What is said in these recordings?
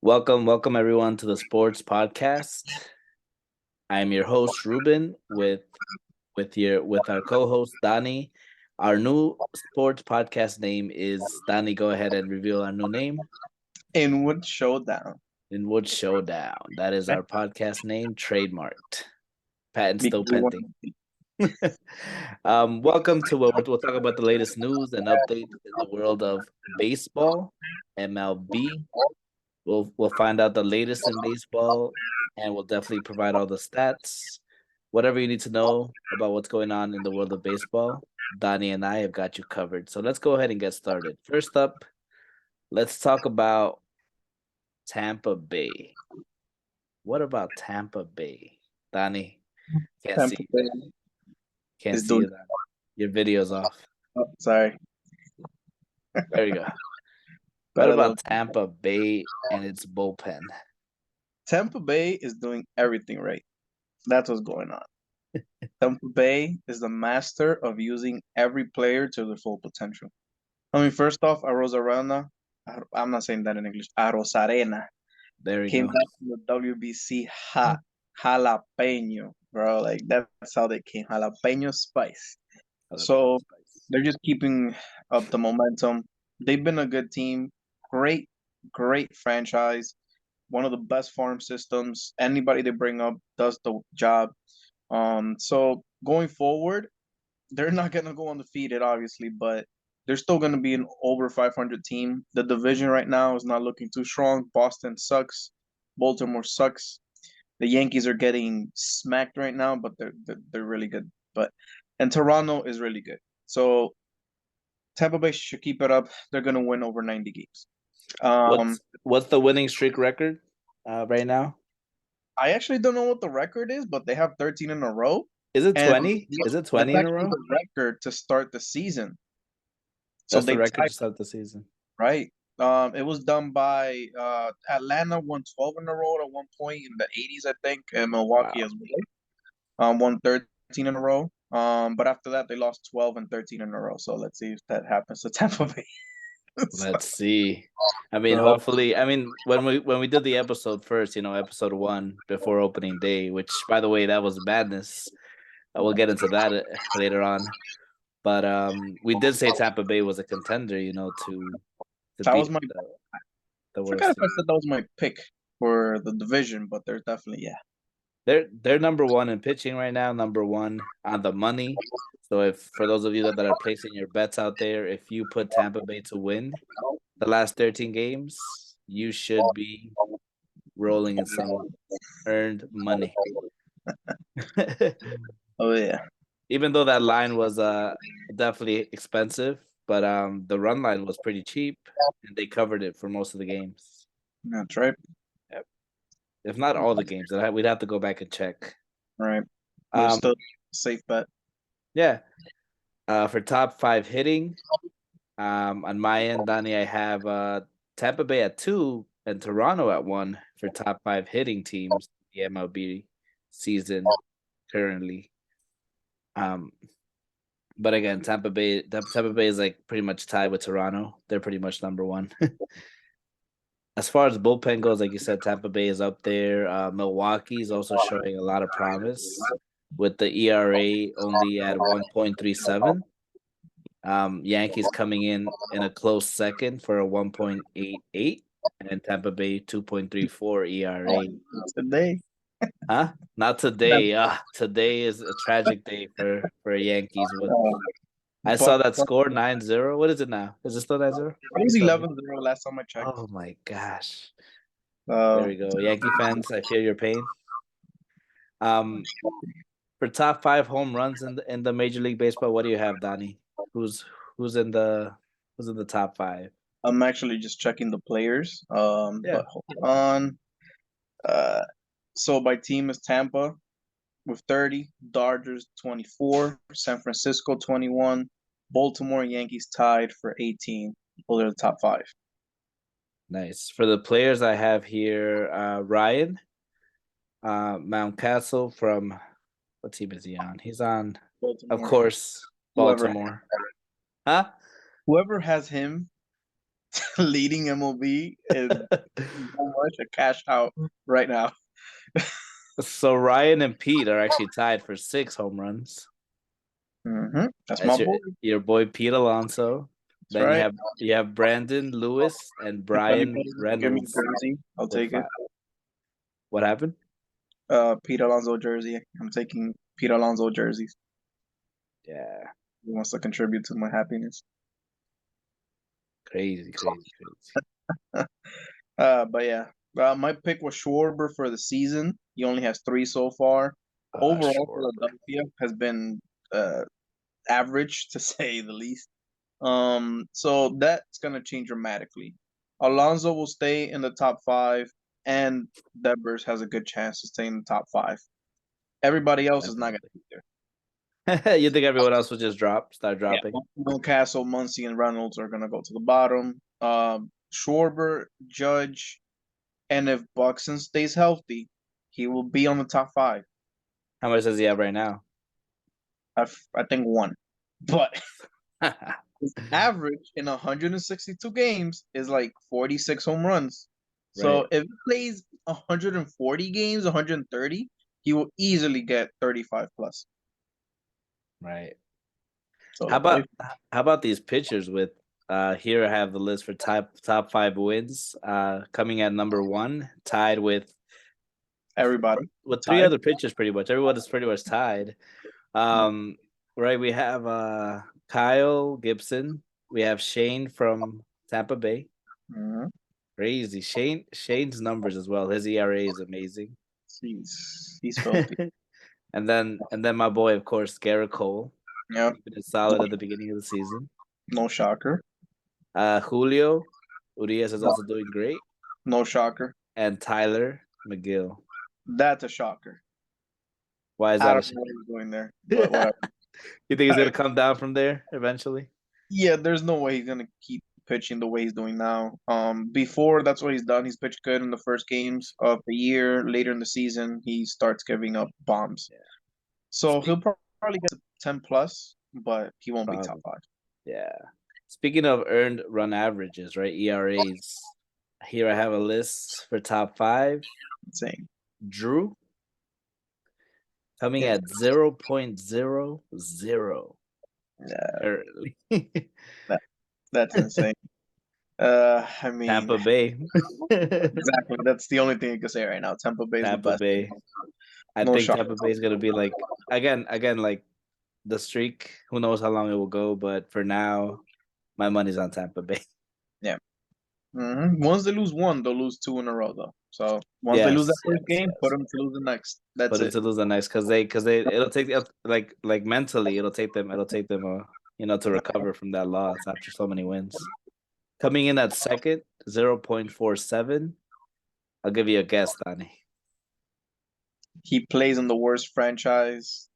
Welcome everyone to the Sports Podcast. I'm your host Ruben with our co-host Donnie. Our new sports podcast name is Donnie. Go ahead and reveal our new name. INWOOD Showdown. INWOOD Showdown. That is our podcast name, trademarked. Patent Because still we want pending. Welcome to what we'll talk about the latest news and updates in the world of baseball, MLB. We'll find out the latest in baseball, and we'll definitely provide all the stats, whatever you need to know about what's going on in the world of baseball. Donnie and I have got you covered. So let's go ahead and get started. First up, let's talk about Tampa Bay. What about Tampa Bay, Donnie? Can't Tampa see Bay you. Can't is see you. doing. Donnie. Your video's off. Oh, sorry. There we go. What Got a little. about Tampa Bay and its bullpen? Tampa Bay is doing everything right. That's what's going on. Tampa Bay is the master of using every player to their full potential. I mean, first off, Arozarena, I'm not saying that in English, Arozarena There we came go. back from the WBC hot, jalapeno, bro. Like, that's how they came, jalapeno spice. So they're just keeping up the momentum. They've been a good team. Great, great franchise. One of the best farm systems. Anybody they bring up does the job. So going forward, they're not gonna go undefeated, obviously, but they're still gonna be an over 500 team. The division right now is not looking too strong. Boston sucks. Baltimore sucks. The Yankees are getting smacked right now, but they're really good. And Toronto is really good. So Tampa Bay should keep it up. They're gonna win over 90 games. What's the winning streak record right now? I actually don't know what the record is, but they have 13 in a row. Is it And 20? Is it that's 20 in a actually row? the record to start the season. So That's the they record tied, to start the season. right? It was done by Atlanta won 12 in a row at one point in the 80s, I think, and Milwaukee Wow. as well. Won 13 in a row. But after that, they lost 12 and 13 in a row. So let's see if that happens to Tampa Bay. Let's see. I mean, So, hopefully, I mean, when we did the episode first, episode 1 before opening day, which by the way, that was madness. We'll get into that later on. But we did say Tampa Bay was a contender, to that beat was my. the I forgot worst if I team. said that was my pick for the division, but they're definitely They're number 1 in pitching right now, number 1 on the money. So if for those of you that are placing your bets out there, if you put Tampa Bay to win the last 13 games, you should be rolling in some earned money. Oh yeah, Even though that line was definitely expensive, but the run line was pretty cheap and they covered it for most of the games. that's right. Yep. If not all the games, we'd have to go back and check. Right, but it's still a safe bet. Yeah. For top 5 hitting, on my end, Donnie, I have Tampa Bay at 2 and Toronto at 1 for top 5 hitting teams the MLB season currently. But again, Tampa Bay is like pretty much tied with Toronto. They're pretty much number 1. As far as the bullpen goes, like you said, Tampa Bay is up there. Milwaukee is also showing a lot of promise with the ERA only at 1.37. Yankees coming in a close second for a 1.88, and Tampa Bay 2.34 ERA. Today, Huh? Not today. Today is a tragic day for Yankees. I saw that score 9-0. What is it now? Is it still 9-0? It was 11-0 last time I checked. Oh my gosh. There we go. Yankee fans, I feel your pain. For top 5 home runs in the Major League Baseball, what do you have, Donnie? Who's in the top 5? I'm actually just checking the players. Yeah. But hold on. So my team is Tampa with 30, Dodgers 24, San Francisco 21, Baltimore and Yankees tied for 18. Those are the top 5. Nice. For the players I have here, Ryan Mountcastle from what team is he on? He's on, Baltimore. of course, Baltimore. Huh? Whoever has him leading MLB is so much a cash out right now. So Ryan and Pete are actually tied for 6 home runs. That's my boy. Your boy Pete Alonso. That's Then right. you have Brandon Lewis and Brian Give me Reynolds jersey. I'll with take it. 5. What happened? Pete Alonso jersey. I'm taking Pete Alonso jerseys. Yeah, He wants to contribute to my happiness. crazy. But yeah, my pick was Schwarber for the season. He only has 3 so far. Overall, Sure. Philadelphia has been average to say the least. So that's gonna change dramatically. Alonso will stay in the top 5, and Devers has a good chance to stay in the top 5. Everybody else is not gonna be there. You think everyone else will just start dropping? Yeah, Newcastle, Muncy, and Reynolds are gonna go to the bottom. Schwarber, Judge, and if Buxton stays healthy, he will be on the top 5. How much does he have right now? I think 1, but his average in 162 games is like 46 home runs. So Right. if he plays 140 games, 130, he will easily get 35 plus. Right. So How about these pitchers with here I have the list for top 5 wins. Coming at number 1, tied with everybody with 3 tied. other pitchers pretty much. Everyone is pretty much tied. Right, we have Kyle Gibson. We have Shane from Tampa Bay. Mm-hmm. Crazy. Shane's numbers as well. His ERA is amazing. He's filthy. and then my boy, of course, Garrett Cole. Yeah. Keeping it solid at the beginning of the season. No shocker. Julio Urias is also doing great. No shocker. And Tyler McGill. That's a shocker. Why is I that? don't know what he's doing there, but whatever. You think he's gonna come down from there eventually? Yeah, there's no way he's gonna keep pitching the way he's doing now. Before that's what he's done. He's pitched good in the first games of the year. Later in the season, he starts giving up bombs. Yeah. So he'll probably get to 10 plus, but he won't be top 5. Yeah. Speaking of earned run averages, right? ERAs. Here I have a list for top 5. Insane. Drew coming at 0.00. Yeah. That's insane. I mean, Tampa Bay. Exactly. That's the only thing you can say right now. Tampa Bay is the best. Bay. I think Tampa Bay is gonna be like again like the streak. Who knows how long it will go? But for now, my money's on Tampa Bay. Yeah. Once they lose 1, they'll lose 2 in a row, though. So once they lose that first game, put them to lose the next. That's put it. Them to lose the next because they it'll take like mentally it'll take them to recover from that loss after so many wins. Coming in at second, 0.47. I'll give you a guess, Donnie. He plays in the worst franchise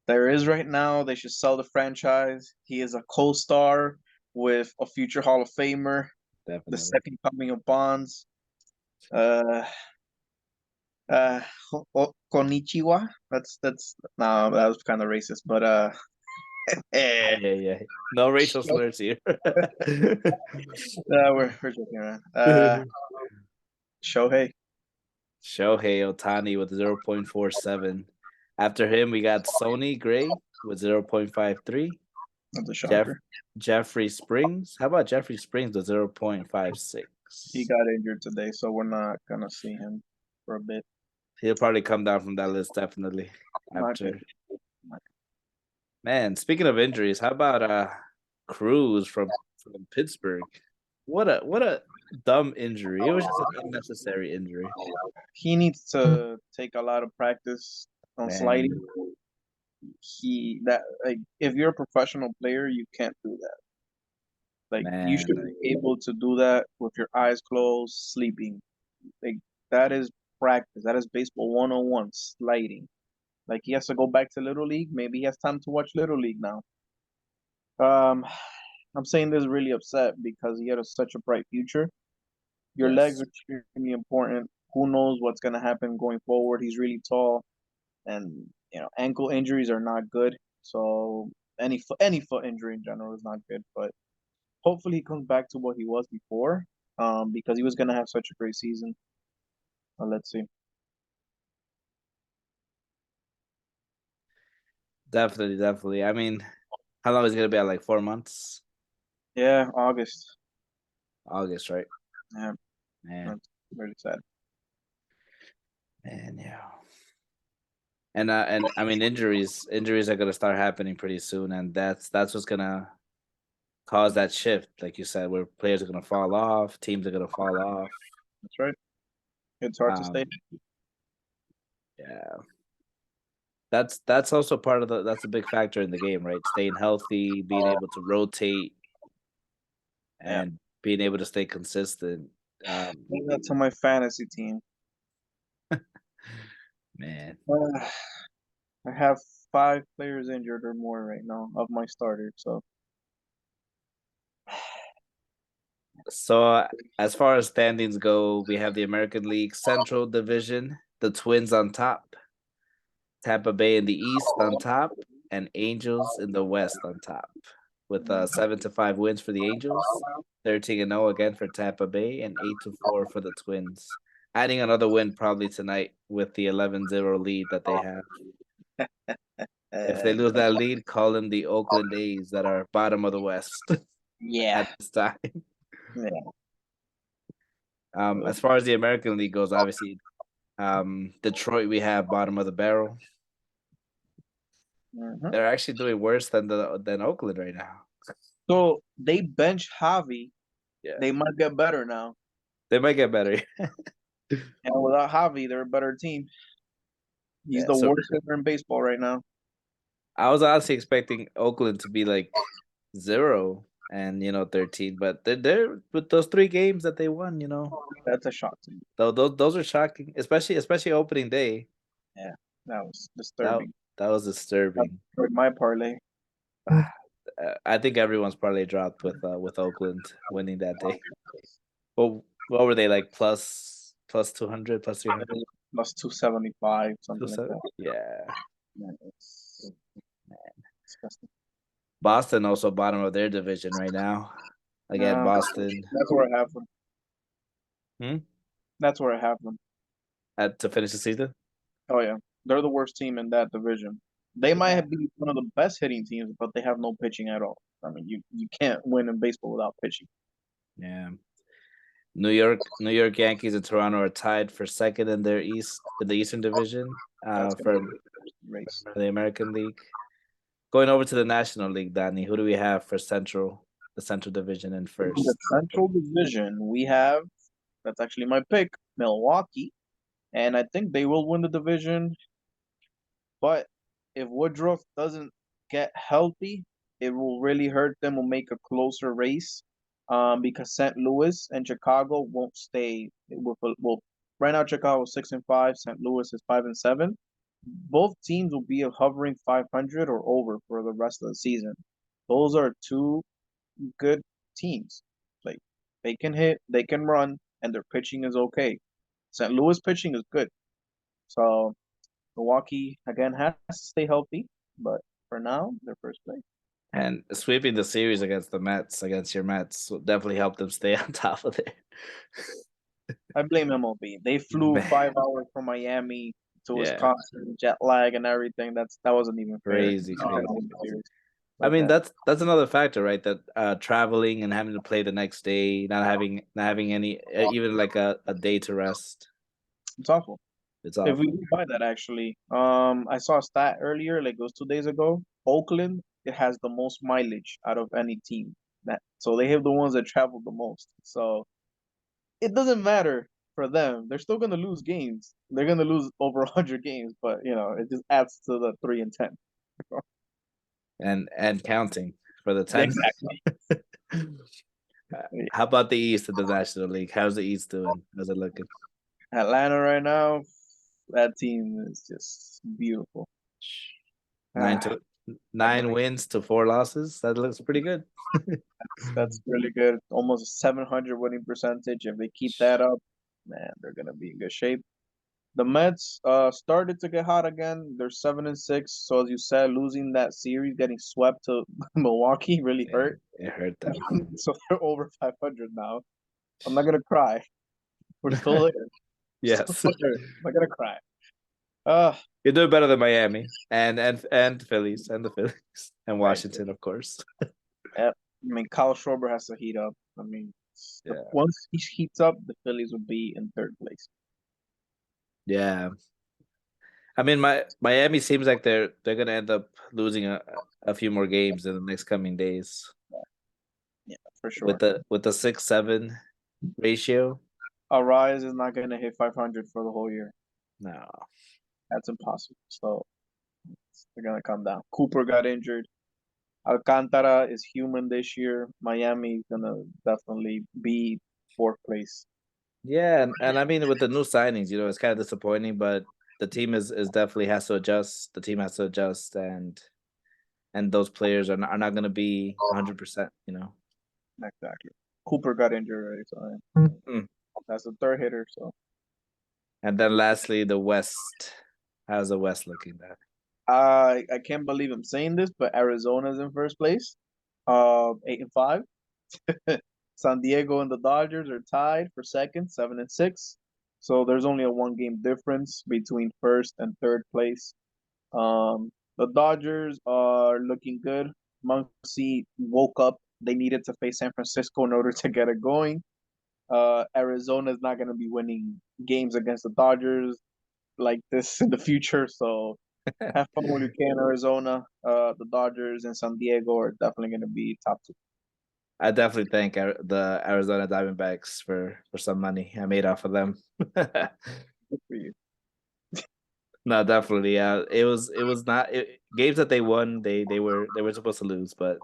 there is right now. They should sell the franchise. He is a co-star with a future Hall of Famer. Definitely. The second coming of Bonds. Konnichiwa. That's no, that was kind of racist, but yeah. No racial slurs here. We're joking around. Shohei Ohtani with 0.47. After him, we got Sonny Gray with 0.53. That's a shocker. Jeffrey Springs. How about Jeffrey Springs with 0.56? He got injured today, so we're not gonna see him for a bit. He'll probably come down from that list definitely after. Man, speaking of injuries, how about Cruz from Pittsburgh? What a dumb injury. It was just an unnecessary injury. He needs to take a lot of practice on sliding. If you're a professional player, you can't do that. You should be able to do that with your eyes closed, sleeping. That is practice. That is baseball 101, sliding. He has to go back to Little League. Maybe he has time to watch Little League now. I'm saying this really upset because he had such a bright future. Your legs are extremely important. Who knows what's going to happen going forward? He's really tall, and ankle injuries are not good. So any foot injury in general is not good. But hopefully he comes back to what he was before. Because he was gonna have such a great season. Let's see. Definitely, definitely. I mean, how long is it gonna be? At like 4 months? Yeah, August. August, right? Yeah, Man, that's really sad. man, yeah. And I mean, injuries are gonna start happening pretty soon, and that's what's gonna cause that shift, like you said, where players are gonna fall off, teams are gonna fall off. That's right. It's hard to stay. Um, yeah, that's also part of that's a big factor in the game, right? Staying healthy, being able to rotate, Yeah, and being able to stay consistent. bring that to my fantasy team. Man. I have 5 players injured or more right now of my starters. So So as far as standings go, we have the American League Central Division, the Twins on top, Tampa Bay in the East on top, and Angels in the West on top, with 7-5 wins for the Angels, 13-0 again for Tampa Bay, and 8-4 for the Twins. Adding another win probably tonight with the 11-0 lead that they have. If they lose that lead, call them the Oakland A's that are bottom of the West yeah, at this time. yeah. As far as the American League goes, obviously, Detroit we have bottom of the barrel. Mhm. They're actually doing worse than Oakland right now. So they bench Javi. Yeah, They might get better now. they might get better. And without Javi, they're a better team. He's Yeah, the so worst hitter in baseball right now. I was honestly expecting Oakland to be like 0 and 13, but they're with those 3 games that they won. That's a shock to me. Though those are shocking, especially opening day. Yeah, that was That disturbing. that was That disturbing. hurt my parlay. I think everyone's probably dropped with Oakland winning that day. Well, what were they like plus 200, plus 300? Plus 275, Two something like seven? that. Yeah. Yeah, it's disgusting. Boston also bottom of their division right now. Again, Boston That's where I have them. hmm? That's where I have them. To finish the season. Oh yeah, they're the worst team in that division. They might Yeah, have been one of the best hitting teams, but they have no pitching at all. I mean, you can't win in baseball without pitching. yeah. New York Yankees and Toronto are tied for second in the Eastern Division. That's gonna For be a race. the American League. Going over to the National League, Danny, who do we have for the Central Division in In the first? Central Division, we have that's actually my pick, Milwaukee, and I think they will win the division. But if Woodruff doesn't get healthy, it will really hurt them. Will make a closer race, because St. Louis and Chicago won't stay. Well, right now Chicago is 6-5, St. Louis is 5-7. Both teams will be hovering 500 or over for the rest of the season. Those are two good teams. Like they can hit, they can run, and their pitching is okay. St. Louis pitching is good. So Milwaukee again has to stay healthy, but for now, they're first place. And sweeping the series against your Mets, will definitely help them stay on top of it. I blame MLB. They flew Man, 5 hours from Miami to yeah, Wisconsin, jet lag and everything. That wasn't even fair. crazy, crazy. I Like mean, that. that's another factor, right? That traveling and having to play the next day, not having any even like a day to rest. It's awful. It's If we awful. buy that actually, I saw a stat earlier, like it was 2 days ago. Oakland, it has the most mileage out of any team. So they have the ones that travel the most. So it doesn't matter for them. They're still gonna lose games. They're gonna lose over 100 games, but it just adds to the 3-10. And counting for the 10. Exactly. How about the East of the National League? How's the East doing? How's it looking? Atlanta right now, that team is just beautiful. Nine Ah, to 9 wins to 4 losses. That looks pretty good. that's really good. Almost a 700 winning percentage. If they keep that up, man, they're gonna be in good shape. The Mets started to get hot again. They're 7-6. So as you said, losing that series, getting swept to Milwaukee really hurt. It hurt them. So they're over 500 now. I'm not gonna cry. We're still there. Yes. Still there. I'm not gonna cry. You're doing better than Miami and Phillies and the Phillies and Washington, of course. Yep. I mean, Kyle Schwarber has to heat up. I mean, Yeah. once he heats up, the Phillies will be in third place. Yeah. I mean, Miami seems like they're gonna end up losing a few more games in the next coming days. Yeah, for sure. With the 6-7 ratio. Rise is not gonna hit 500 for the whole year. No. That's impossible. So they're gonna come down. Cooper got injured. Alcantara is human this year. Miami is gonna definitely be fourth place. Yeah, and I mean with the new signings, it's kind of disappointing, but the team is definitely has to adjust. The team has to adjust, and those players are not going to be 100%. Exactly. Cooper got injured already, so that's the third hitter. So. And then lastly, the West. How's the West looking there? I can't believe I'm saying this, but Arizona's in first place, 8-5. San Diego and the Dodgers are tied for second, 7-6. So there's only a 1 game difference between first and third place. The Dodgers are looking good. Muncy woke up. They needed to face San Francisco in order to get it going. Arizona is not going to be winning games against the Dodgers like this in the future. So have fun when you can, Arizona. The Dodgers and San Diego are definitely going to be top 2. I definitely thank the Arizona Diamondbacks for some money I made off of them. Good for you. No, definitely. Yeah, it was not games that they won. They were supposed to lose, but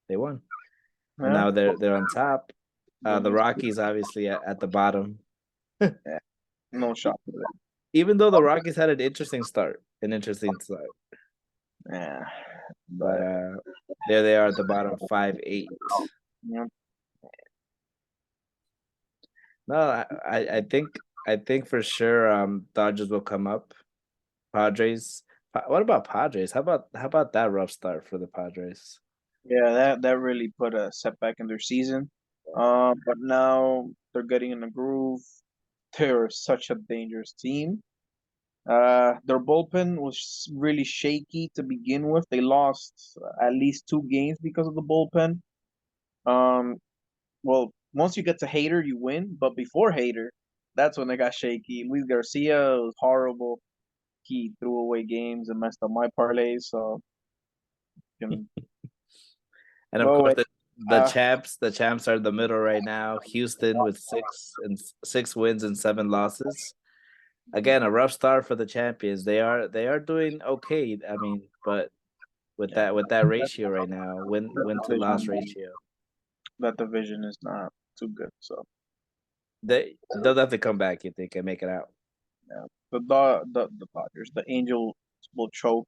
they won, and now they're on top. The Rockies obviously at the bottom. Yeah, no shot for them. Even though the Rockies had an interesting start. Yeah, but there they are at the bottom, 5-8. Yeah. No, I think for sure Dodgers will come up. Padres. What about Padres? How about that rough start for the Padres? Yeah, that really put a setback in their season. But now they're getting in the groove. They're such a dangerous team. Their bullpen was really shaky to begin with. They lost at least 2 games because of the bullpen. Well, once you get to Hater, you win. But before Hater, that's when they got shaky. Luis Garcia was horrible. He threw away games and messed up my parlays. So, can And of go course away. the champs are in the middle right now. Houston with 6 wins and 7 losses. Again, a rough start for the champions. They are doing okay. I mean, but with that ratio right now, win to loss ratio, that division is not too good. So they'll have to come back, you think, and make it out. yeah, the Dodgers, the Angels will choke.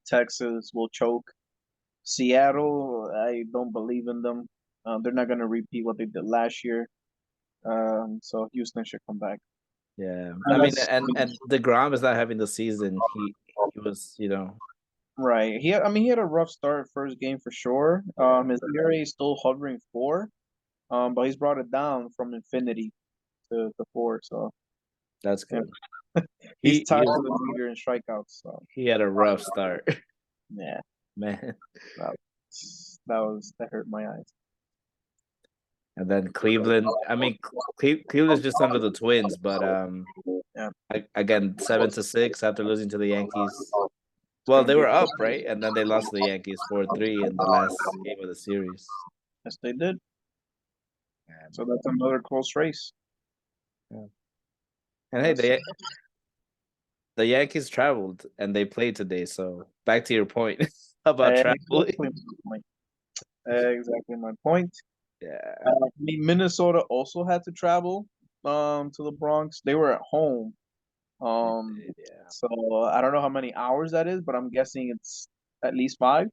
Texas will choke. Seattle, I don't believe in them. They're not gonna repeat what they did last year. So Houston should come back. Yeah, I mean, and DeGrom is not having the season he was, Right. He had a rough start first game for sure. His ERA is still hovering 4. But he's brought it down from infinity to 4. So that's good. He's tied to the leader in strikeouts. So he had a rough start. Yeah, man. That hurt my eyes. And then Cleveland. I mean, Cleveland's just under the Twins, but yeah. Again, 7-6 after losing to the Yankees. Well, they were up, right? And then they lost to the Yankees 4-3 in the last game of the series. Yes, they did. So that's another close race. Yeah. And hey, the Yankees traveled and they played today. So back to your point about traveling. Exactly my point. Yeah. Minnesota also had to travel to the Bronx. They were at home. So I don't know how many hours that is, but I'm guessing it's at least 5.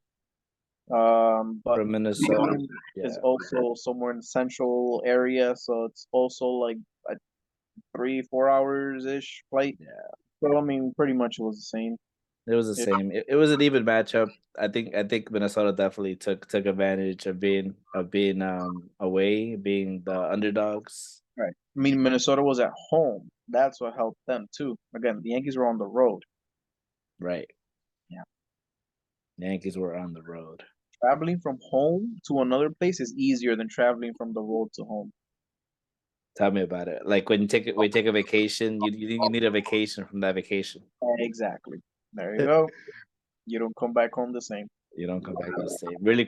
But from Minnesota is also somewhere in the central area, so it's also like 3-4 hours ish flight. Yeah, So I mean, pretty much it was the same. it was the Yeah, same. It was an even matchup. I think Minnesota definitely took advantage of being away, being the underdogs. right. I mean, Minnesota was at home. That's what helped them too. Again, the Yankees were on the road. Right. Yeah. Yankees were on the road. Traveling from home to another place is easier than traveling from the road to home. Tell me about it. Like when we take a vacation, you need a vacation from that vacation. Exactly. There you go. You don't come back home the same. You don't come back the same. Really